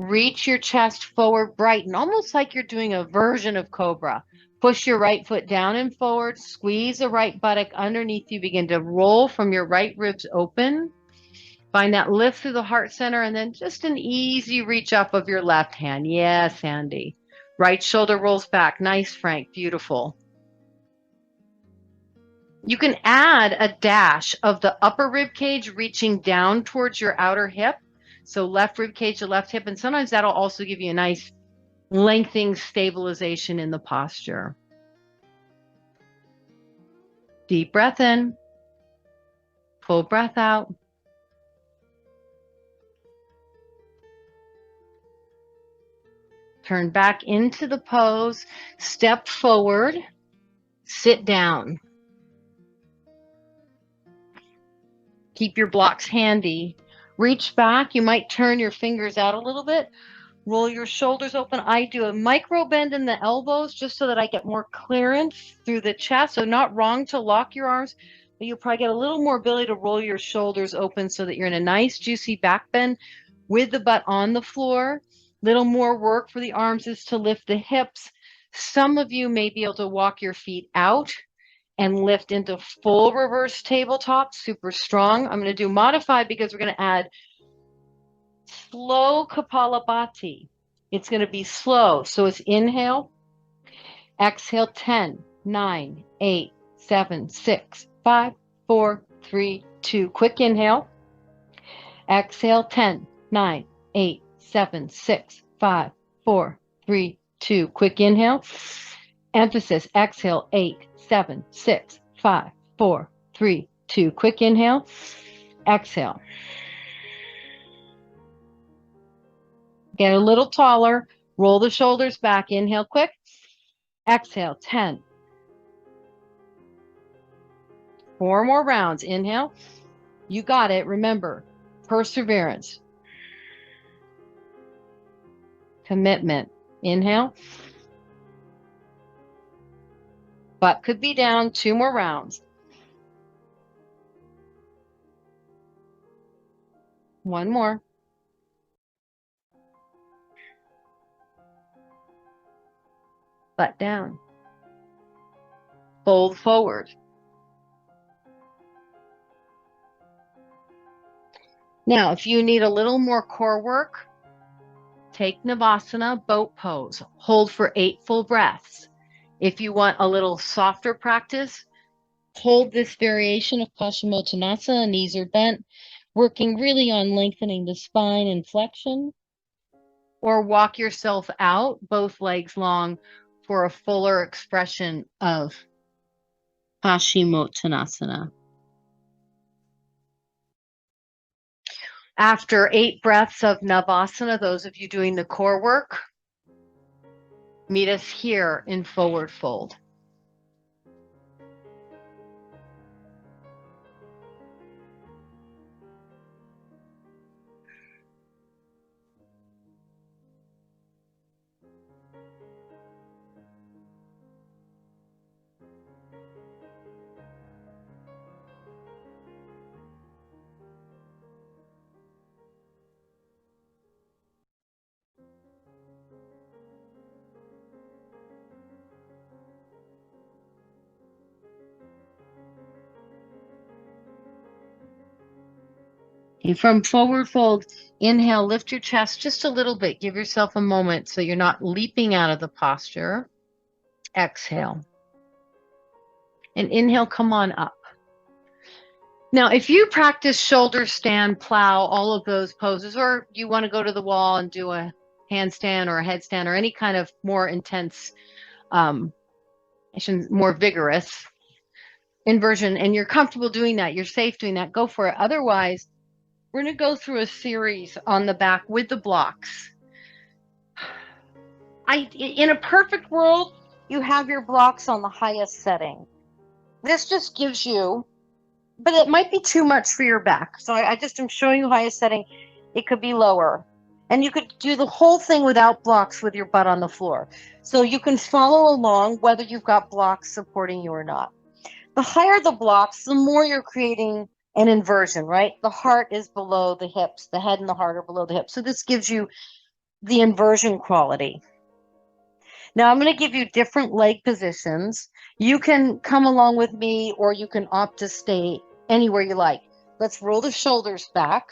Reach your chest forward, brighten, almost like you're doing a version of Cobra. Push your right foot down and forward, squeeze the right buttock underneath you, begin to roll from your right ribs open. Find that lift through the heart center, and then just an easy reach up of your left hand. Yes, Andy. Right shoulder rolls back. Nice, Frank. Beautiful. You can add a dash of the upper rib cage reaching down towards your outer hip. So left rib cage to left hip. And sometimes that'll also give you a nice lengthening stabilization in the posture. Deep breath in. Full breath out. Turn back into the pose. Step forward. Sit down. Keep your blocks handy. Reach back. You might turn your fingers out a little bit. Roll your shoulders open. I do a micro bend in the elbows just so that I get more clearance through the chest. So not wrong to lock your arms, but you'll probably get a little more ability to roll your shoulders open so that you're in a nice juicy back bend with the butt on the floor. Little more work for the arms is to lift the hips. Some of you may be able to walk your feet out and lift into full reverse tabletop, super strong. I'm going to do modified because we're going to add slow Kapalabhati. It's going to be slow. So it's inhale, exhale, 10, 9, 8, 7, 6, 5, 4, 3, 2. Quick inhale. Exhale, 10, 9, 8, 7, 6, 5, 4, 3, 2. Quick inhale. Emphasis. Exhale, 8, 7, 6, 5, 4, 3, 2. Quick inhale. Exhale. Get a little taller. Roll the shoulders back. Inhale quick. Exhale. 10. 4 more rounds. Inhale. You got it. Remember, perseverance. Commitment. Inhale. Butt could be down. 2 more rounds. 1 more. Butt down. Fold forward. Now, if you need a little more core work, take Navasana, boat pose. Hold for 8 full breaths. If you want a little softer practice, hold this variation of Paschimottanasana, knees are bent, working really on lengthening the spine and flexion. Or walk yourself out, both legs long, for a fuller expression of Paschimottanasana. After 8 breaths of Navasana, those of you doing the core work, meet us here in forward fold. And from forward fold, inhale, lift your chest just a little bit. Give yourself a moment so you're not leaping out of the posture. Exhale. And inhale, come on up. Now, if you practice shoulder stand, plow, all of those poses, or you want to go to the wall and do a handstand or a headstand or any kind of more intense, more vigorous inversion, and you're comfortable doing that, you're safe doing that, go for it. Otherwise, we're going to go through a series on the back with the blocks. In a perfect world, you have your blocks on the highest setting. This just gives you, but it might be too much for your back. So I just am showing you highest setting. It could be lower. And you could do the whole thing without blocks with your butt on the floor. So you can follow along whether you've got blocks supporting you or not. The higher the blocks, the more you're creating an inversion, right? The heart is below the hips. The head and the heart are below the hips. So this gives you the inversion quality. Now I'm going to give you different leg positions. You can come along with me or you can opt to stay anywhere you like. Let's roll the shoulders back.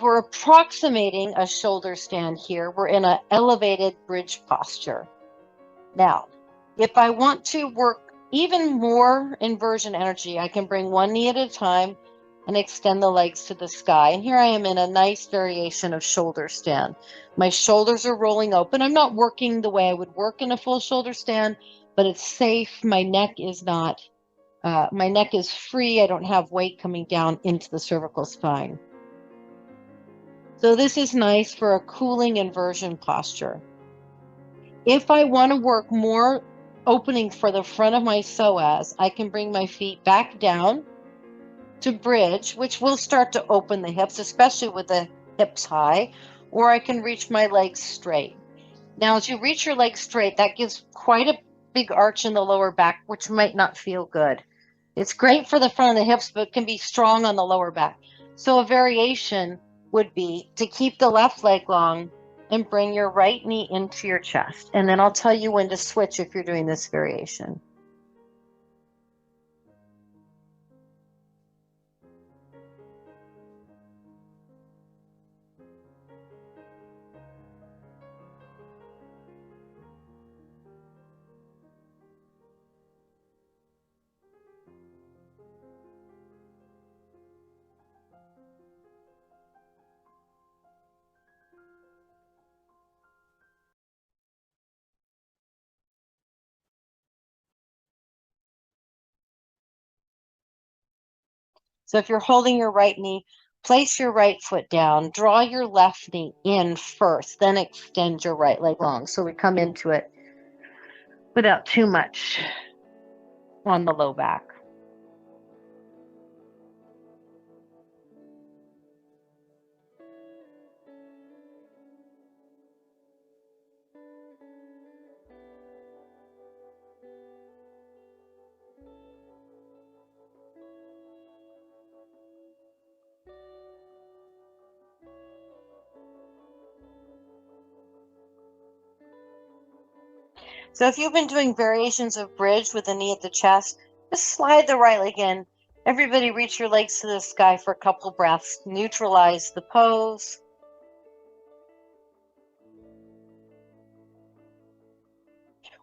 We're approximating a shoulder stand here. We're in an elevated bridge posture. Now, if I want to work even more inversion energy, I can bring one knee at a time and extend the legs to the sky. And here I am in a nice variation of shoulder stand. My shoulders are rolling open. I'm not working the way I would work in a full shoulder stand, but it's safe. My neck is not, my neck is free. I don't have weight coming down into the cervical spine. So this is nice for a cooling inversion posture. If I want to work more opening for the front of my psoas, I can bring my feet back down to bridge, which will start to open the hips, especially with the hips high, or I can reach my legs straight. Now, as you reach your legs straight, that gives quite a big arch in the lower back, which might not feel good. It's great for the front of the hips, but can be strong on the lower back. So a variation would be to keep the left leg long and bring your right knee into your chest. And then I'll tell you when to switch if you're doing this variation. So if you're holding your right knee, place your right foot down, draw your left knee in first, then extend your right leg long. So we come into it without too much on the low back. So if you've been doing variations of bridge with the knee at the chest, just slide the right leg in. Everybody reach your legs to the sky for a couple breaths. Neutralize the pose.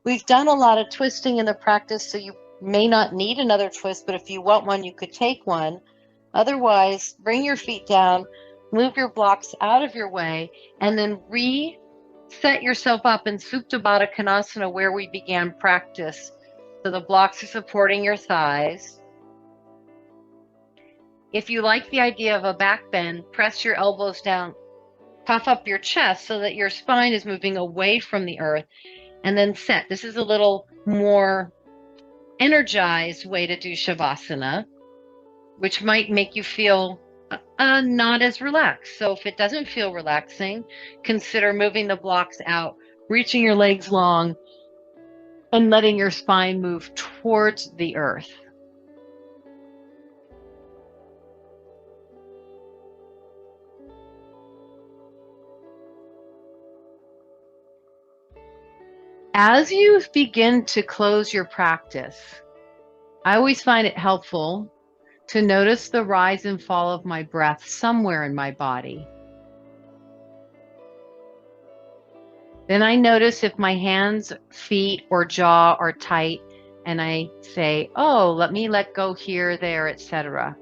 We've done a lot of twisting in the practice, so you may not need another twist, but if you want one, you could take one. Otherwise, bring your feet down, move your blocks out of your way, and then reset yourself up in Supta Baddha Konasana where we began practice. So the blocks are supporting your thighs. If you like the idea of a back bend, press your elbows down, puff up your chest so that your spine is moving away from the earth, and then set. This is a little more energized way to do Shavasana, which might make you feel not as relaxed. So if it doesn't feel relaxing, consider moving the blocks out, reaching your legs long, and letting your spine move towards the earth. As you begin to close your practice, I always find it helpful to notice the rise and fall of my breath somewhere in my body. Then I notice if my hands, feet, or jaw are tight, and I say, oh, let me let go here, there, etc.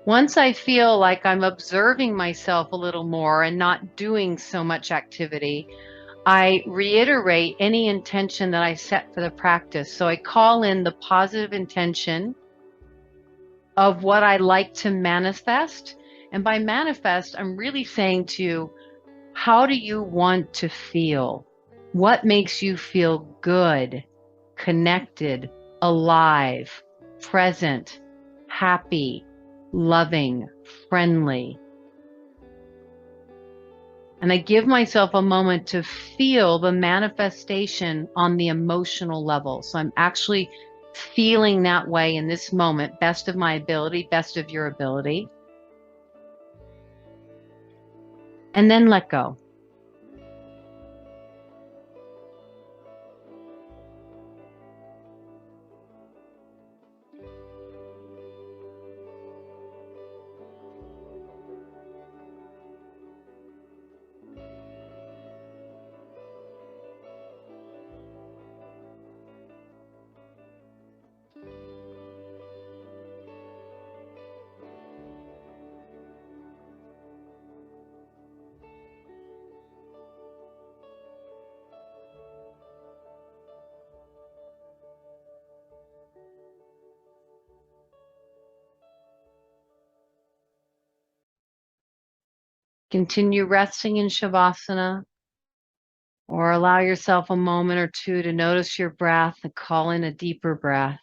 Once I feel like I'm observing myself a little more and not doing so much activity, I reiterate any intention that I set for the practice. So I call in the positive intention of what I like to manifest. And by manifest, I'm really saying to you, how do you want to feel? What makes you feel good, connected, alive, present, happy, loving, friendly? And I give myself a moment to feel the manifestation on the emotional level. So I'm actually feeling that way in this moment, best of my ability, best of your ability. and then let go. Continue resting in Shavasana, or allow yourself a moment or two to notice your breath and call in a deeper breath.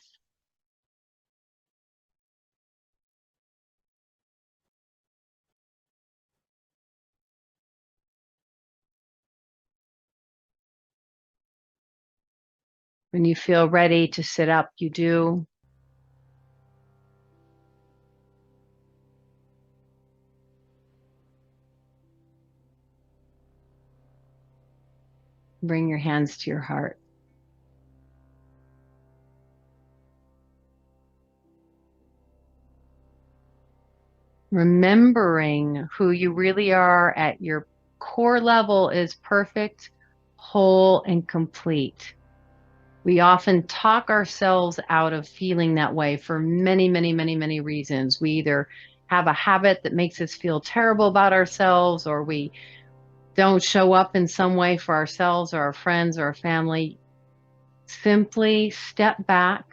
When you feel ready to sit up, you do. Bring your hands to your heart. Remembering who you really are at your core level is perfect, whole, and complete. We often talk ourselves out of feeling that way for many, many, many, many reasons. We either have a habit that makes us feel terrible about ourselves, or we don't show up in some way for ourselves or our friends or our family. Simply step back,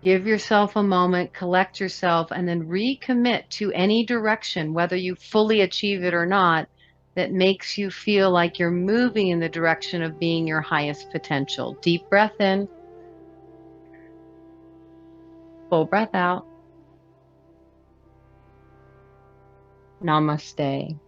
give yourself a moment, collect yourself, and then recommit to any direction, whether you fully achieve it or not, that makes you feel like you're moving in the direction of being your highest potential. Deep breath in, full breath out. Namaste.